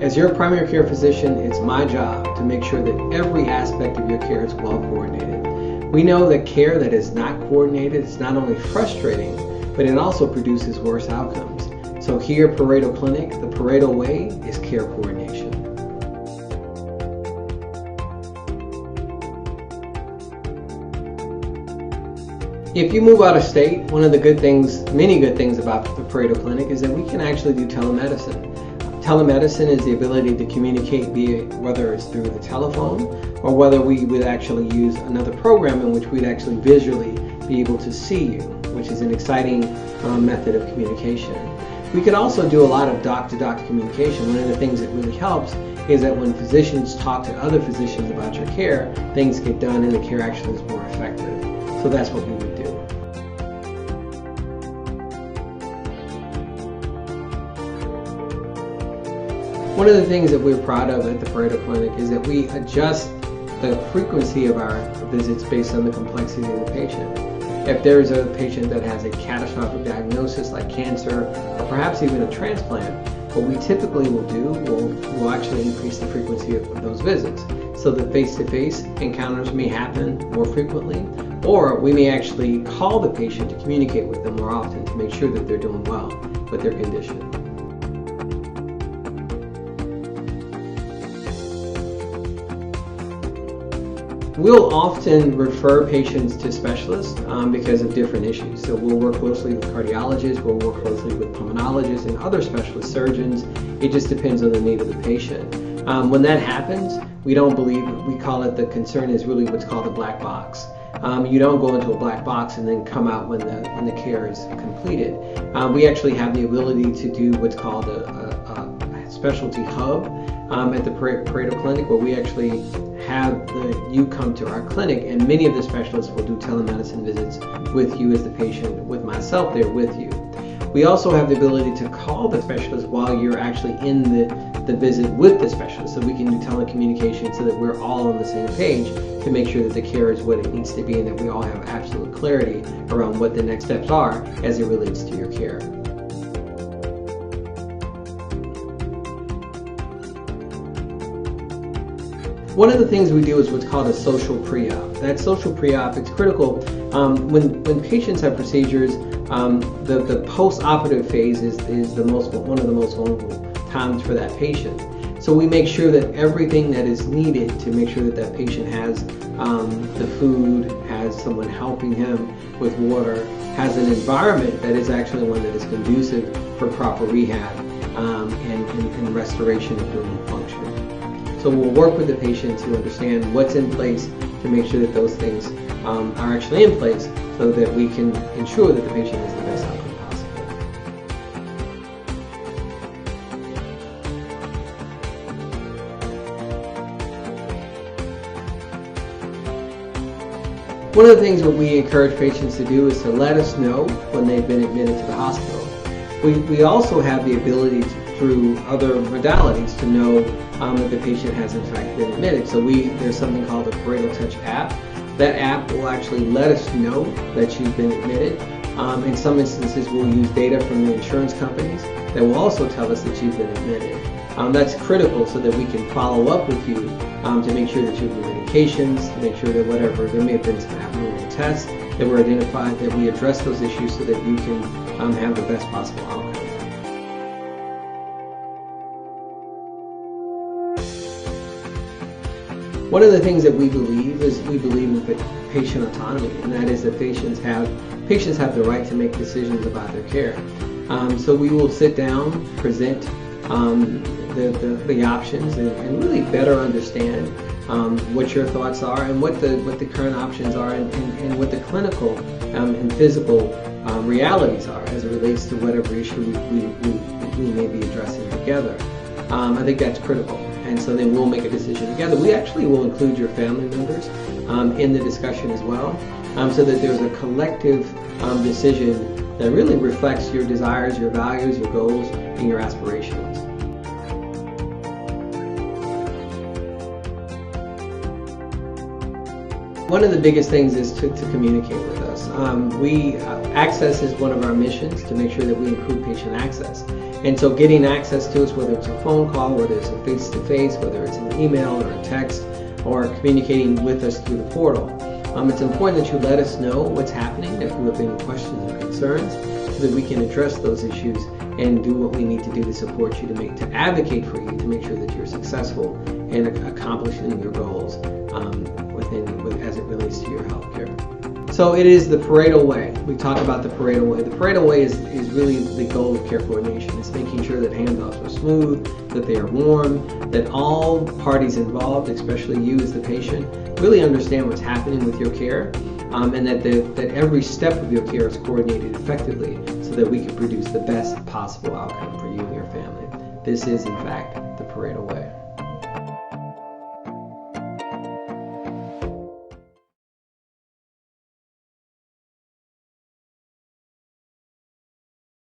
As your primary care physician, it's my job to make sure that every aspect of your care is well coordinated. We know that care that is not coordinated is not only frustrating, but it also produces worse outcomes. So here at Pareto Clinic, the Pareto way is care coordination. If you move out of state, one of the good things, many good things about the Pareto Clinic is that we can actually do telemedicine. Telemedicine is the ability to communicate whether it's through the telephone or whether we would actually use another program in which we'd actually visually be able to see you, which is an exciting method of communication. We can also do a lot of doc-to-doc communication. One of the things that really helps is that when physicians talk to other physicians about your care, things get done and the care actually is more effective. So that's what we would do. One of the things that we're proud of at the Pareto Clinic is that we adjust the frequency of our visits based on the complexity of the patient. If there's a patient that has a catastrophic diagnosis like cancer or perhaps even a transplant, what we typically will do, we'll actually increase the frequency of those visits so that face-to-face encounters may happen more frequently, or we may actually call the patient to communicate with them more often to make sure that they're doing well with their condition. We'll often refer patients to specialists because of different issues. So we'll work closely with cardiologists, we'll work closely with pulmonologists and other specialist surgeons. It just depends on the need of the patient. When that happens, we call it, the concern is really what's called a black box. You don't go into a black box and then come out when the care is completed. We actually have the ability to do what's called a specialty hub at the Pareto Clinic, where we actually have you come to our clinic, and many of the specialists will do telemedicine visits with you as the patient, with myself there with you. We also have the ability to call the specialist while you're actually in the visit with the specialist, so we can do telecommunication so that we're all on the same page to make sure that the care is what it needs to be and that we all have absolute clarity around what the next steps are as it relates to your care. One of the things we do is what's called a social pre-op. That social pre-op, it's critical when patients have procedures. The post-operative phase is one of the most vulnerable times for that patient. So we make sure that everything that is needed to make sure that that patient has the food, has someone helping him with water, has an environment that is actually one that is conducive for proper rehab and restoration of normal function. So we'll work with the patient to understand what's in place to make sure that those things are actually in place so that we can ensure that the patient has the best outcome possible. One of the things that we encourage patients to do is to let us know when they've been admitted to the hospital. We also have the ability through other modalities to know that the patient has in fact been admitted. So there's something called a Pareto Touch app. That app will actually let us know that you've been admitted. In some instances, we'll use data from the insurance companies that will also tell us that you've been admitted. That's critical so that we can follow up with you to make sure that you have the medications, to make sure that whatever, there may have been some abnormal tests that were identified, that we address those issues so that you can have the best possible outcome. One of the things that we believe in patient autonomy, and that is that patients have the right to make decisions about their care. So we will sit down, present the options, and really better understand what your thoughts are and what the current options are, and what the clinical and physical realities are as it relates to whatever issue we may be addressing together. I think that's critical. And so then we'll make a decision together. We actually will include your family members in the discussion as well, so that there's a collective decision that really reflects your desires, your values, your goals, and your aspirations. One of the biggest things is to communicate with us. Access is one of our missions, to make sure that we improve patient access. And so getting access to us, whether it's a phone call, whether it's a face-to-face, whether it's an email or a text, or communicating with us through the portal. It's important that you let us know what's happening, if you have any questions or concerns, so that we can address those issues and do what we need to do to support you, to advocate for you, to make sure that you're successful in accomplishing your goals as it relates to your healthcare. So it is the Pareto way. We talk about the Pareto way. The Pareto way is really the goal of care coordination. It's making sure that handoffs are smooth, that they are warm, that all parties involved, especially you as the patient, really understand what's happening with your care, and that every step of your care is coordinated effectively so that we can produce the best possible outcome for you and your family. This is, in fact, the Pareto way.